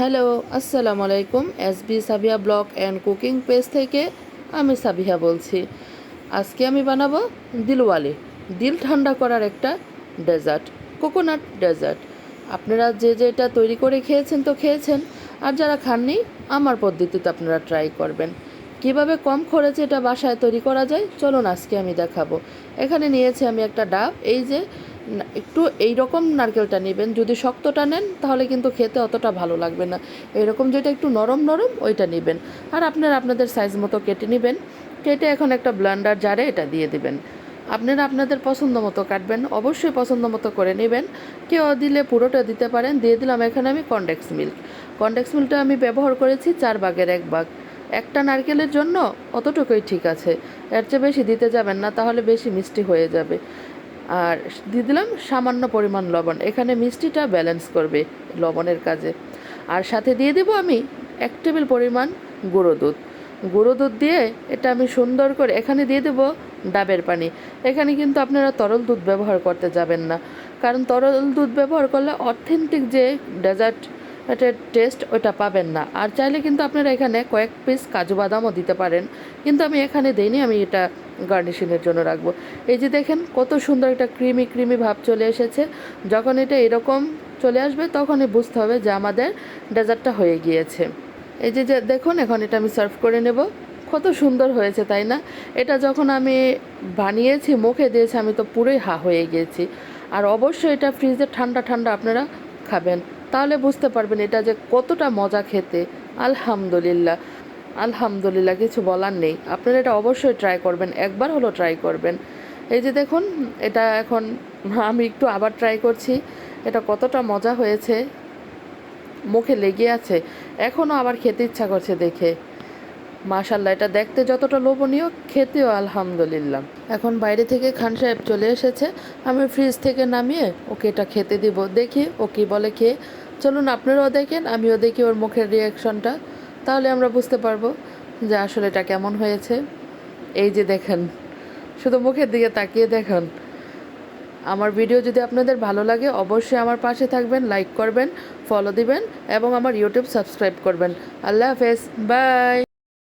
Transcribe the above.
Hello, আসসালামু আলাইকুম। SB Sabiha blog and cooking page থেকে আমি সাবিহা বলছি। আজকে আমি বানাবো দিলওয়ালি, দিল ঠান্ডা করার একটা ডেজার্ট, কোকোনাট ডেজার্ট। আপনারা যে যেটা তৈরি করে খেয়েছেন তো খেয়েছেন, আর যারা খাননি আমার পদ্ধতিতে আপনারা ট্রাই করবেন। কিভাবে কম খরচে এটা বাসায় তৈরি করা যায় চলুন আজকে আমি দেখাবো। এখানে নিয়েছি আমি একটা ডাব, এই যে একটু এই রকম নারকেলটা নেবেন। যদি শক্তটা নেন তাহলে কিন্তু খেতে অতটা ভালো লাগবে না। এরকম যেটা একটু নরম নরম ওইটা নেবেন। আর আপনারা আপনাদের সাইজ মতো কেটে নেবেন। কেটে এখন একটা ব্লেন্ডার জারে এটা দিয়ে দিবেন। আপনারা আপনাদের পছন্দ মতো কাটবেন, অবশ্যই পছন্দ মতো করে নেবেন। কেউ দিলে পুরোটা দিতে পারেন। দিয়ে দিলাম এখানে আমি কনডেন্স মিল্ক। কনডেন্স মিল্কটা আমি ব্যবহার করেছি 4/1 ভাগ। একটা নারকেলের জন্য অতটুকুই ঠিক আছে, এর চেয়ে বেশি দিতে যাবেন না, তাহলে বেশি মিষ্টি হয়ে যাবে। আর দিয়ে দিলাম সামান্য পরিমাণ লবণ, এখানে মিষ্টিটা ব্যালেন্স করবে লবণের কাজে। আর সাথে দিয়ে দেবো আমি 1 টেবিল পরিমাণ গুঁড়ো দুধ। গুঁড়ো দুধ দিয়ে এটা আমি সুন্দর করে এখানে দিয়ে দেবো ডাবের পানি। এখানে কিন্তু আপনারা তরল দুধ ব্যবহার করতে যাবেন না, কারণ তরল দুধ ব্যবহার করলে অথেন্টিক যে ডেজার্ট এটার টেস্ট ওটা পাবেন না। আর চাইলে কিন্তু আপনারা এখানে কয়েক পিস কাজু বাদামও দিতে পারেন, কিন্তু আমি এখানে দিইনি, আমি এটা গার্নিশিংয়ের জন্য রাখবো। এই যে দেখেন কত সুন্দর একটা ক্রিমি ক্রিমি ভাব চলে এসেছে। যখন এটা এরকম চলে আসবে তখনই বুঝতে হবে যে আমাদের ডেজার্টটা হয়ে গিয়েছে। এই যে যে দেখুন এখন এটা আমি সার্ভ করে নেব। কত সুন্দর হয়েছে তাই না? এটা যখন আমি বানিয়েছি মুখে দিয়েছি আমি তো পুরোই হা হয়ে গিয়েছি। আর অবশ্যই এটা ফ্রিজে ঠান্ডা ঠান্ডা আপনারা খাবেন, তাহলে বুঝতে পারবেন এটা যে কতটা মজা খেতে। আলহামদুলিল্লাহ, আলহামদুলিল্লাহ, কিছু বলার নেই। আপনারা এটা অবশ্যই ট্রাই করবেন, একবার হলো ট্রাই করবেন। এই যে দেখুন এটা এখন আমি একটু আবার ট্রাই করছি, এটা কতটা মজা হয়েছে, মুখে লেগে আছে, এখনও আবার খেতে ইচ্ছা করছে দেখে। মাশাল্লাহ, এটা দেখতে যতটা লোভনীয় খেতেও আলহামদুলিল্লাহ। এখন বাইরে থেকে খান সাহেব চলে এসেছে, আমি ফ্রিজ থেকে নামিয়ে ওকে এটা খেতে দিব, দেখি ও কী বলে খেয়ে। চলুন আপনারাও দেখেন, আমিও দেখি ওর মুখের রিয়াকশনটা, তাহলে আমরা বুঝতে পারবো যে আসলে এটা কেমন হয়েছে। এই যে দেখেন, শুধু মুখের দিকে তাকিয়ে দেখুন। আমার ভিডিও যদি আপনাদের ভালো লাগে অবশ্যই আমার পাশে থাকবেন, লাইক করবেন, ফলো দিবেন এবং আমার ইউটিউব সাবস্ক্রাইব করবেন। আল্লাহ হাফেজ, বাই।